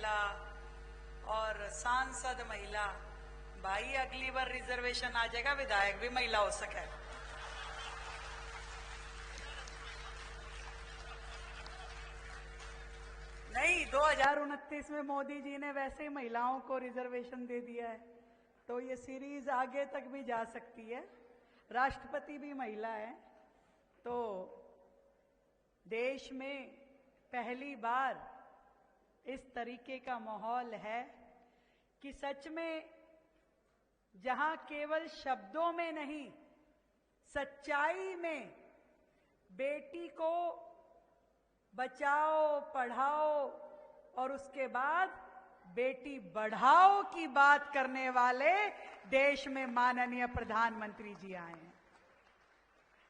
महिला और सांसद महिला, भाई अगली बार रिजर्वेशन आ जाएगा, विधायक भी महिला हो सके। नहीं, 2029 में मोदी जी ने वैसे ही महिलाओं को रिजर्वेशन दे दिया है, तो ये सीरीज आगे तक भी जा सकती है। राष्ट्रपति भी महिला है, तो देश में पहली बार इस तरीके का माहौल है कि सच में जहां केवल शब्दों में नहीं, सच्चाई में बेटी को बचाओ, पढ़ाओ और उसके बाद बेटी बढ़ाओ की बात करने वाले देश में माननीय प्रधानमंत्री जी आए हैं।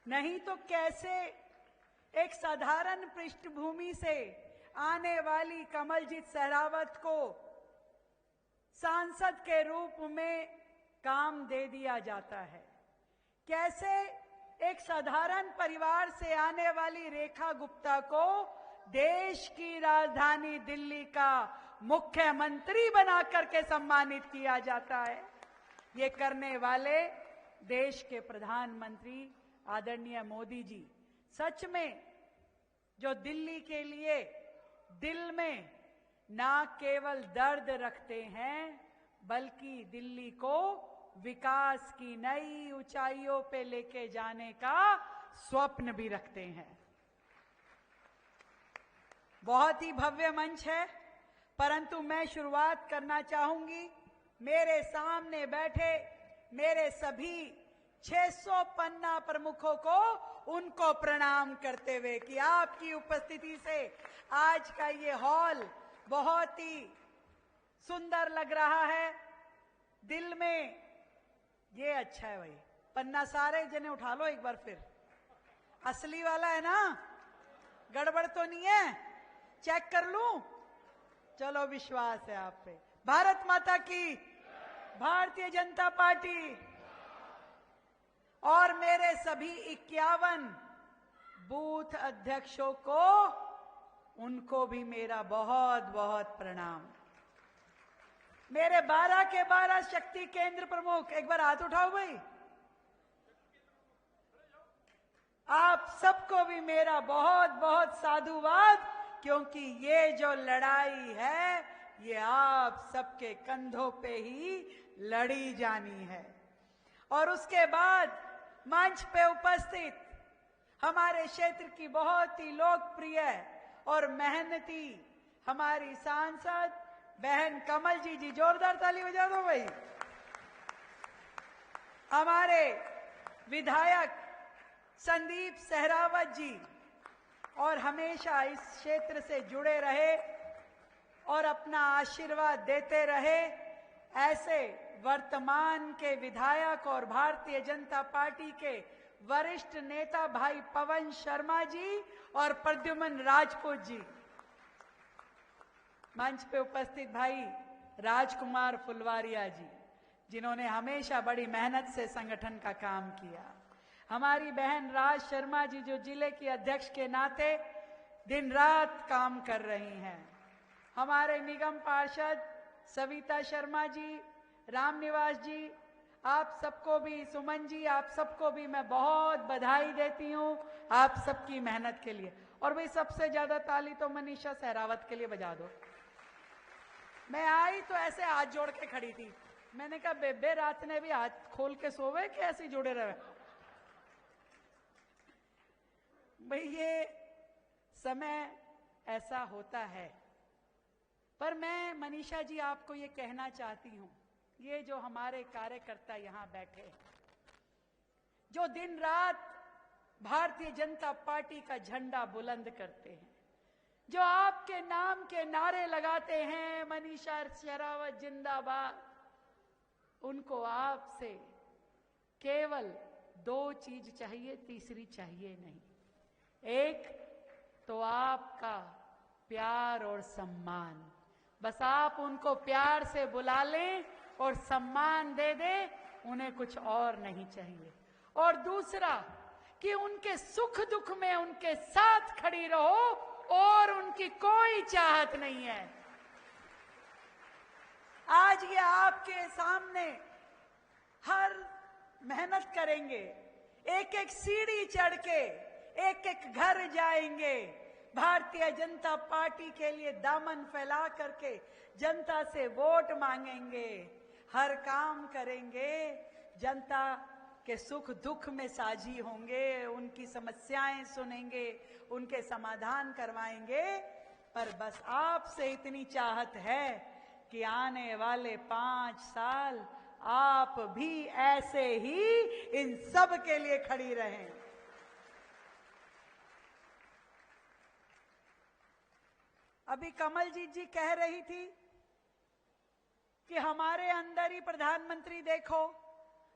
नहीं तो कैसे एक साधारण पृष्ठभूमि से आने वाली कमलजीत शेरावत को सांसद के रूप में काम दे दिया जाता है। कैसे एक साधारण परिवार से आने वाली रेखा गुप्ता को देश की राजधानी दिल्ली का मुख्यमंत्री बना करके सम्मानित किया जाता है। ये करने वाले देश के प्रधानमंत्री आदरणीय मोदी जी सच में जो दिल्ली के लिए दिल में ना केवल दर्द रखते हैं, बल्कि दिल्ली को विकास की नई ऊंचाइयों पे लेके जाने का स्वप्न भी रखते हैं। बहुत ही भव्य मंच है, परंतु मैं शुरुआत करना चाहूंगी मेरे सामने बैठे मेरे सभी 600 पन्ना प्रमुखों को, उनको प्रणाम करते हुए कि आपकी उपस्थिति से आज का ये हॉल बहुत ही सुंदर लग रहा है। दिल में ये अच्छा है भाई, पन्ना सारे जने उठा लो एक बार फिर। असली वाला है ना, गड़बड़ तो नहीं है? चेक कर लूं? चलो, विश्वास है आप पे। भारत माता की, भारतीय जनता पार्टी और मेरे सभी 51 बूथ अध्यक्षों को, उनको भी मेरा बहुत बहुत प्रणाम। मेरे 12 के 12 शक्ति केंद्र प्रमुख, एक बार हाथ उठाओ भाई। आप सबको भी मेरा बहुत बहुत साधुवाद, क्योंकि ये जो लड़ाई है ये आप सबके कंधों पे ही लड़ी जानी है। और उसके बाद मंच पे उपस्थित हमारे क्षेत्र की बहुत ही लोकप्रिय और मेहनती हमारी सांसद बहन कमल जी, जोरदार ताली बजा दो भाई। हमारे विधायक संदीप शेरावत जी, और हमेशा इस क्षेत्र से जुड़े रहे और अपना आशीर्वाद देते रहे, ऐसे वर्तमान के विधायक और भारतीय जनता पार्टी के वरिष्ठ नेता भाई पवन शर्मा जी और प्रद्युमन राजपूत जी, मंच पे उपस्थित भाई राजकुमार फुलवारिया जी, जिन्होंने हमेशा बड़ी मेहनत से संगठन का काम किया। हमारी बहन राज शर्मा जी, जो जिले की अध्यक्ष के नाते दिन रात काम कर रही हैं। हमारे निगम पार्षद सविता शर्मा जी, रामनिवास जी, आप सबको भी, सुमन जी, आप सबको भी मैं बहुत बधाई देती हूँ आप सबकी मेहनत के लिए। और भाई सबसे ज्यादा ताली तो मनीषा शेरावत के लिए बजा दो। मैं आई तो ऐसे हाथ जोड़ के खड़ी थी, मैंने कहा बेबे रात ने भी हाथ खोल के सोवे कि ऐसे जुड़े रहे? भाई ये समय ऐसा होता है। पर मैं मनीषा जी आपको ये कहना चाहती हूं, ये जो हमारे कार्यकर्ता यहां बैठे, जो दिन रात भारतीय जनता पार्टी का झंडा बुलंद करते हैं, जो आपके नाम के नारे लगाते हैं, मनीषा शेरावत जिंदाबाद, उनको आपसे केवल 2 चीज चाहिए, तीसरी चाहिए नहीं। एक तो आपका प्यार और सम्मान, बस आप उनको प्यार से बुला लें और सम्मान दे दें, उन्हें कुछ और नहीं चाहिए। और दूसरा कि उनके सुख दुख में उनके साथ खड़ी रहो, और उनकी कोई चाहत नहीं है। आज ये आपके सामने हर मेहनत करेंगे, एक एक सीढ़ी चढ़ के एक एक घर जाएंगे, भारतीय जनता पार्टी के लिए दामन फैला करके जनता से वोट मांगेंगे, हर काम करेंगे, जनता के सुख दुख में साझी होंगे, उनकी समस्याएं सुनेंगे, उनके समाधान करवाएंगे। पर बस आपसे इतनी चाहत है कि आने वाले 5 साल आप भी ऐसे ही इन सब के लिए खड़ी रहें। अभी कमलजीत जी कह रही थी कि हमारे अंदर ही प्रधानमंत्री देखो,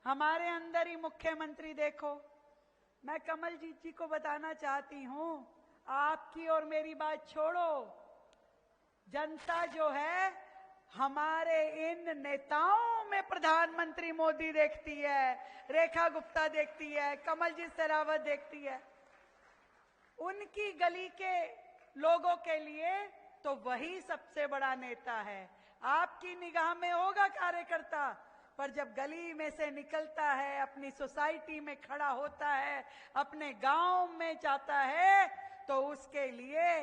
हमारे अंदर ही मुख्यमंत्री देखो। मैं कमलजीत जी को बताना चाहती हूं, आपकी और मेरी बात छोड़ो, जनता जो है हमारे इन नेताओं में प्रधानमंत्री मोदी देखती है, रेखा गुप्ता देखती है, कमलजीत शेरावत देखती है। उनकी गली के लोगों के लिए तो वही सबसे बड़ा नेता है। आपकी निगाह में होगा कार्यकर्ता, पर जब गली में से निकलता है, अपनी सोसाइटी में खड़ा होता है, अपने गांव में जाता है, तो उसके लिए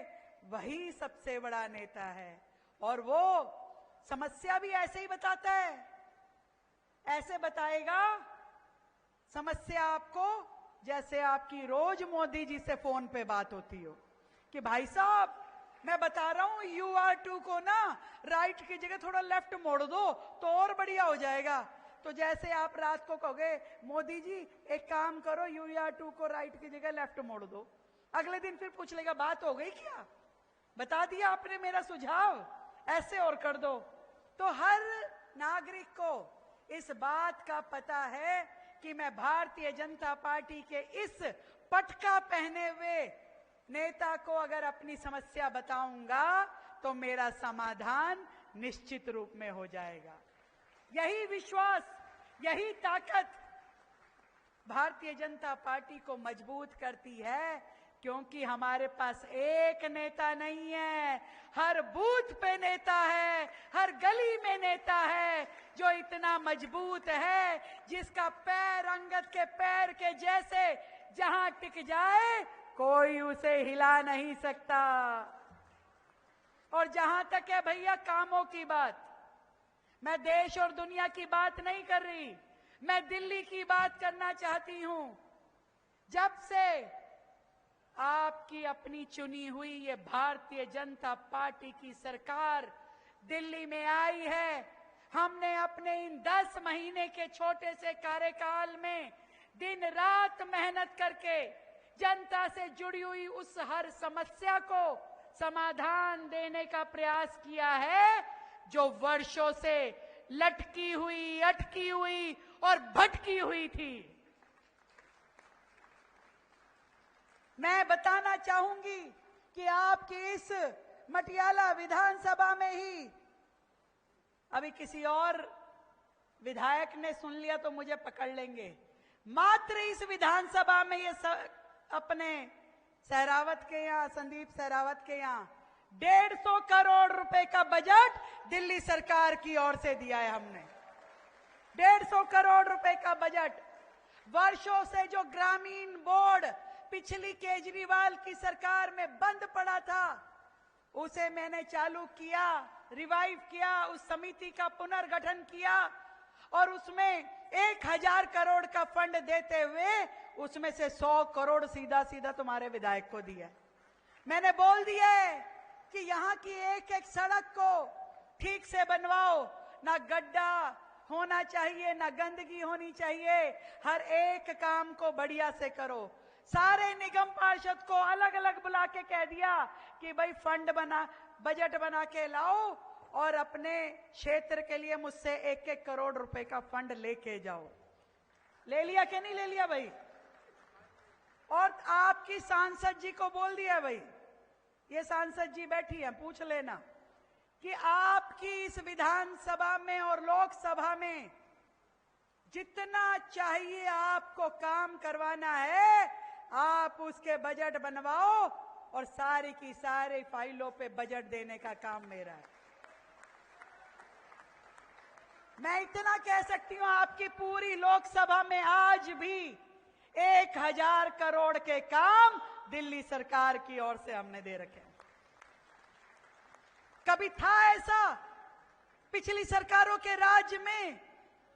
वही सबसे बड़ा नेता है। और वो समस्या भी ऐसे ही बताता है, ऐसे बताएगा समस्या आपको जैसे आपकी रोज मोदी जी से फोन पे बात होती हो कि भाई साहब मैं बता रहा हूं UR2 को ना राइट की जगह थोड़ा लेफ्ट मोड़ दो तो और बढ़िया हो जाएगा। तो जैसे आप रात को कहोगे मोदी जी एक काम करो UR2 को राइट की जगह लेफ्ट मोड़ दो, अगले दिन फिर पूछ लेगा बात हो गई क्या, बता दिया आपने मेरा सुझाव, ऐसे और कर दो। तो हर नागरिक को इस बात का पता है कि मैं भारतीय जनता पार्टी के इस पटका पहने हुए नेता को अगर अपनी समस्या बताऊंगा तो मेरा समाधान निश्चित रूप में हो जाएगा। यही विश्वास, यही ताकत भारतीय जनता पार्टी को मजबूत करती है, क्योंकि हमारे पास एक नेता नहीं है, हर बूथ पे नेता है, हर गली में नेता है जो इतना मजबूत है, जिसका पैर अंगद के पैर के जैसे जहां टिक जाए कोई उसे हिला नहीं सकता। और जहां तक है भैया कामों की बात, मैं देश और दुनिया की बात नहीं कर रही, मैं दिल्ली की बात करना चाहती हूं। जब से आपकी अपनी चुनी हुई ये भारतीय जनता पार्टी की सरकार दिल्ली में आई है, हमने अपने इन 10 महीने के छोटे से कार्यकाल में दिन रात मेहनत करके जनता से जुड़ी हुई उस हर समस्या को समाधान देने का प्रयास किया है जो वर्षों से लटकी हुई, अटकी हुई और भटकी हुई थी। मैं बताना चाहूंगी कि आपकी इस मटियाला विधानसभा में ही, अभी किसी और विधायक ने सुन लिया तो मुझे पकड़ लेंगे, मात्र इस विधानसभा में ये अपने शेरावत के यहाँ, संदीप शेरावत के यहाँ 150 करोड़ रुपए का बजट दिल्ली सरकार की ओर से दिया है हमने। 150 करोड़ रुपए का बजट। वर्षों से जो ग्रामीण बोर्ड पिछली केजरीवाल की सरकार में बंद पड़ा था, उसे मैंने चालू किया, रिवाइव किया, उस समिति का पुनर्गठन किया और उसमें 1000 करोड़ का फंड देते हुए उसमें से 100 करोड़ सीधा सीधा तुम्हारे विधायक को दिया। मैंने बोल दिया है कि यहाँ की एक एक सड़क को ठीक से बनवाओ, ना गड्ढा होना चाहिए, ना गंदगी होनी चाहिए, हर एक काम को बढ़िया से करो। सारे निगम पार्षद को अलग अलग बुला के कह दिया कि भाई फंड बना, बजट बना के लाओ और अपने क्षेत्र के लिए मुझसे 1-1 करोड़ रुपए का फंड लेके जाओ। ले लिया कि नहीं ले लिया भाई? और आपकी सांसद जी को बोल दिया भाई, ये सांसद जी बैठी है, पूछ लेना कि आपकी इस विधानसभा में और लोकसभा में जितना चाहिए आपको काम करवाना है, आप उसके बजट बनवाओ और सारी की सारी फाइलों पे बजट देने का काम मेरा है। मैं इतना कह सकती हूं, आपकी पूरी लोकसभा में आज भी 1000 करोड़ के काम दिल्ली सरकार की ओर से हमने दे रखे हैं। कभी था ऐसा पिछली सरकारों के राज्य में?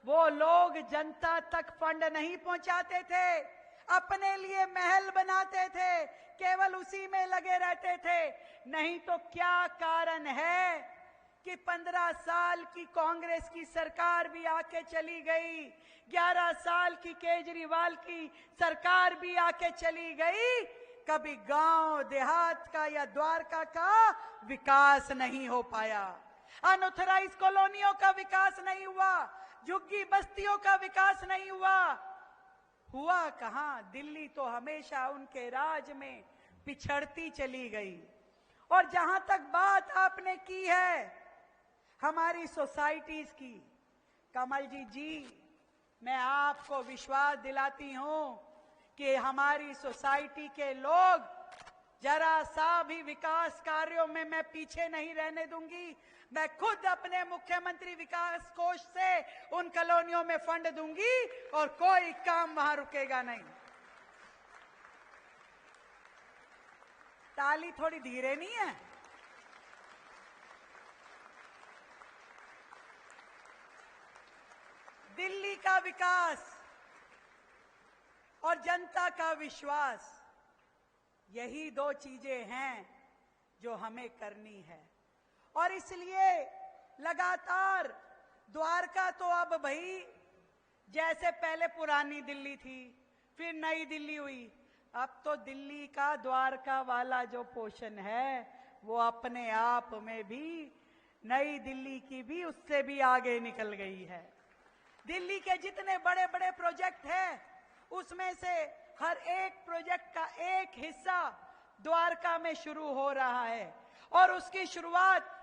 वो लोग जनता तक फंड नहीं पहुंचाते थे, अपने लिए महल बनाते थे, केवल उसी में लगे रहते थे। नहीं तो क्या कारण है कि 15 साल की कांग्रेस की सरकार भी आके चली गई, 11 साल की केजरीवाल की सरकार भी आके चली गई, कभी गांव देहात का या द्वारका का विकास नहीं हो पाया। अनऑथराइज्ड कॉलोनियों का विकास नहीं हुआ, झुग्गी बस्तियों का विकास नहीं हुआ। हुआ कहां? दिल्ली तो हमेशा उनके राज में पिछड़ती चली गई। और जहां तक बात आपने की है हमारी सोसाइटीज की, कमल जी, मैं आपको विश्वास दिलाती हूं कि हमारी सोसाइटी के लोग जरा सा भी विकास कार्यों में मैं पीछे नहीं रहने दूंगी। मैं खुद अपने मुख्यमंत्री विकास कोष से उन कॉलोनियों में फंड दूंगी और कोई काम वहां रुकेगा नहीं। ताली थोड़ी धीरे नहीं है? दिल्ली का विकास और जनता का विश्वास, यही दो चीजें हैं जो हमें करनी है। और इसलिए लगातार द्वारका तो अब भाई जैसे पहले पुरानी दिल्ली थी, फिर नई दिल्ली हुई, अब तो दिल्ली का द्वारका वाला जो पोर्शन है वो अपने आप में भी नई दिल्ली की भी उससे भी आगे निकल गई है। दिल्ली के जितने बड़े बड़े प्रोजेक्ट हैं उसमें से हर एक प्रोजेक्ट का एक हिस्सा द्वारका में शुरू हो रहा है। और उसकी शुरुआत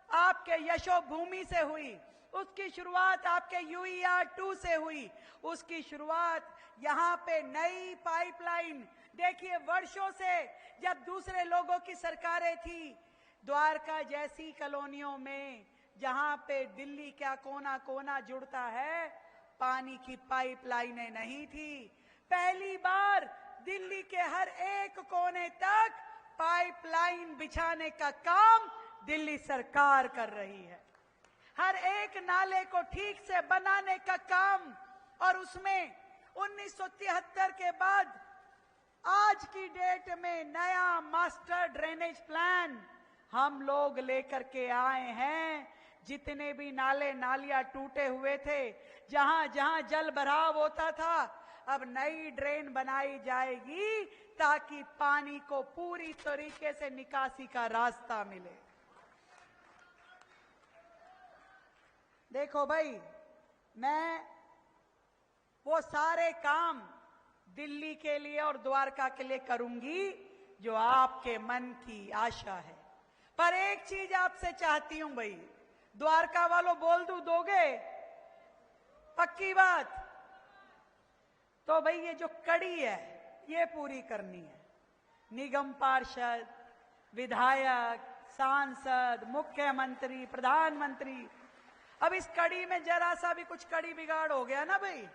आपके यशोभूमि से हुई, उसकी शुरुआत आपके UER-2 से हुई, उसकी शुरुआत यहाँ पे नई पाइपलाइन। देखिए वर्षों से जब दूसरे लोगों की सरकारें थी, द्वारका जैसी कॉलोनियों में जहां पे दिल्ली का कोना कोना जुड़ता है, पानी की पाइपलाइनें नहीं थी। पहली बार दिल्ली के हर एक कोने तक पाइपलाइन बिछाने का काम दिल्ली सरकार कर रही है। हर एक नाले को ठीक से बनाने का काम, और उसमें 1973 के बाद आज की डेट में नया मास्टर ड्रेनेज प्लान हम लोग लेकर के आए हैं। जितने भी नाले नालियां टूटे हुए थे, जहां जहां जल भराव होता था, अब नई ड्रेन बनाई जाएगी ताकि पानी को पूरी तरीके से निकासी का रास्ता मिले। देखो भाई, मैं वो सारे काम दिल्ली के लिए और द्वारका के लिए करूंगी जो आपके मन की आशा है। पर एक चीज आपसे चाहती हूं भाई, द्वारका वालों बोल दोगे पक्की बात? तो भाई ये जो कड़ी है ये पूरी करनी है। निगम पार्षद, विधायक, सांसद, मुख्यमंत्री, प्रधानमंत्री, अब इस कड़ी में जरा सा भी कुछ कड़ी बिगाड़ हो गया ना भाई,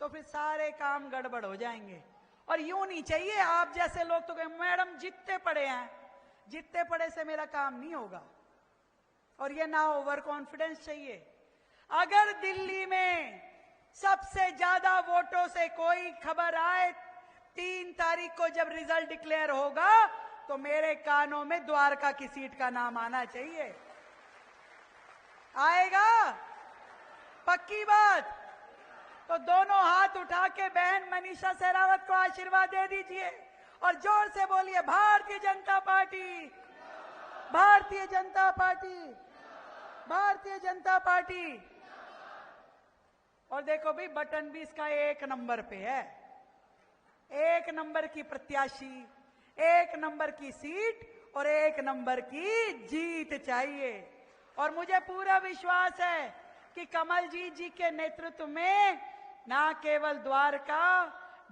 तो फिर सारे काम गड़बड़ हो जाएंगे। और यूं नहीं चाहिए आप जैसे लोग तो कहें मैडम जितने पड़े हैं, जितने पड़े से मेरा काम नहीं होगा। और ये ना ओवर कॉन्फिडेंस चाहिए। अगर दिल्ली में सबसे ज्यादा वोटों से कोई खबर आए 3 तारीख को जब रिजल्ट डिक्लेयर होगा, तो मेरे कानों में द्वारका की सीट का नाम आना चाहिए। आएगा? पक्की बात? तो दोनों हाथ उठा के बहन मनीषा शेरावत को आशीर्वाद दे दीजिए और जोर से बोलिए Bharatiya Janata party, Bharatiya Janata party, Bharatiya Janata party. और देखो भाई, बटन भी इसका 1 नंबर पे है। 1 नंबर की प्रत्याशी, 1 नंबर की सीट और 1 नंबर की जीत चाहिए। और मुझे पूरा विश्वास है कि कमल जी के नेतृत्व में ना केवल द्वारका,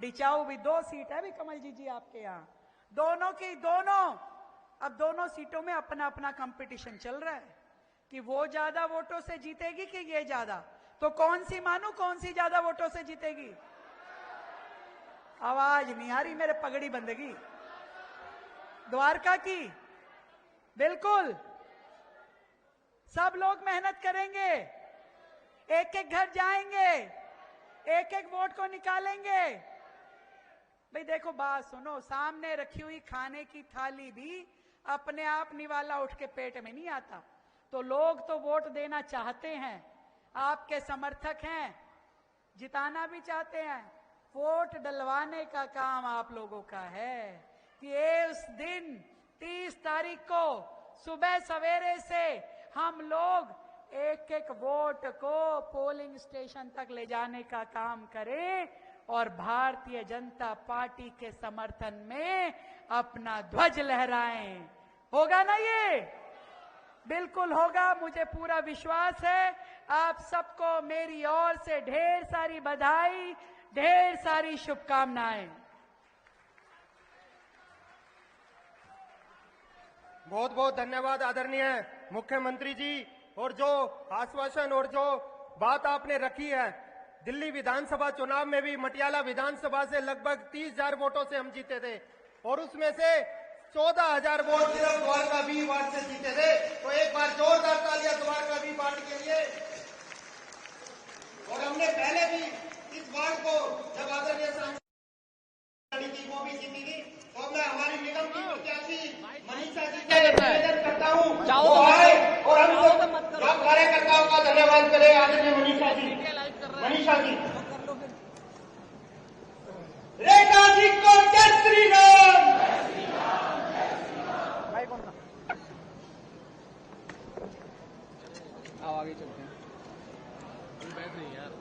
डिचाऊ भी 2 सीट है भी कमल जी आपके यहाँ, दोनों की दोनों, अब दोनों सीटों में अपना अपना कंपटीशन चल रहा है कि वो ज्यादा वोटों से जीतेगी कि ये ज्यादा। तो कौन सी मानू, कौन सी ज्यादा वोटों से जीतेगी? आवाज नहीं आ रही मेरे पगड़ी बंदगी। द्वारका की, बिल्कुल सब लोग मेहनत करेंगे, एक एक घर जाएंगे, एक एक वोट को निकालेंगे। भाई देखो बात सुनो, सामने रखी हुई खाने की थाली भी अपने आप निवाला उठ के पेट में नहीं आता। तो लोग तो वोट देना चाहते हैं, आपके समर्थक हैं, जिताना भी चाहते हैं। वोट डलवाने का काम आप लोगों का है कि ये उस दिन 30 तारीख को सुबह सवेरे से हम लोग एक एक वोट को पोलिंग स्टेशन तक ले जाने का काम करें और भारतीय जनता पार्टी के समर्थन में अपना ध्वज लहराएं। होगा ना ये? बिल्कुल होगा, मुझे पूरा विश्वास है। आप सबको मेरी ओर से ढेर सारी बधाई, ढेर सारी शुभकामनाएं। बहुत बहुत धन्यवाद आदरणीय मुख्यमंत्री जी। और जो आश्वासन और जो बात आपने रखी है, दिल्ली विधानसभा चुनाव में भी मटियाला विधानसभा से लगभग 30,000 वोटों से हम जीते थे और उसमें से 14,000 वोट सिर्फ द्वारका बी वार्ड से जीते थे। तो एक बार जोरदार तालियां द्वारका बी वार्ड के लिए। और हमने पहले भी इस वार्ड को जब आदरणीय सांसद वो भी जीती थी, तो मैं हमारी निगम की प्रत्याशी मनीषा जी से निवेदन करता हूँ वो आए और हम सब कार्यकर्ताओं का धन्यवाद करें। आदरणीय मनीषा जी, मनीषा जी, रेखा जी को जय श्री राम। आओ आगे चलते हैं। बैठ नहीं यार।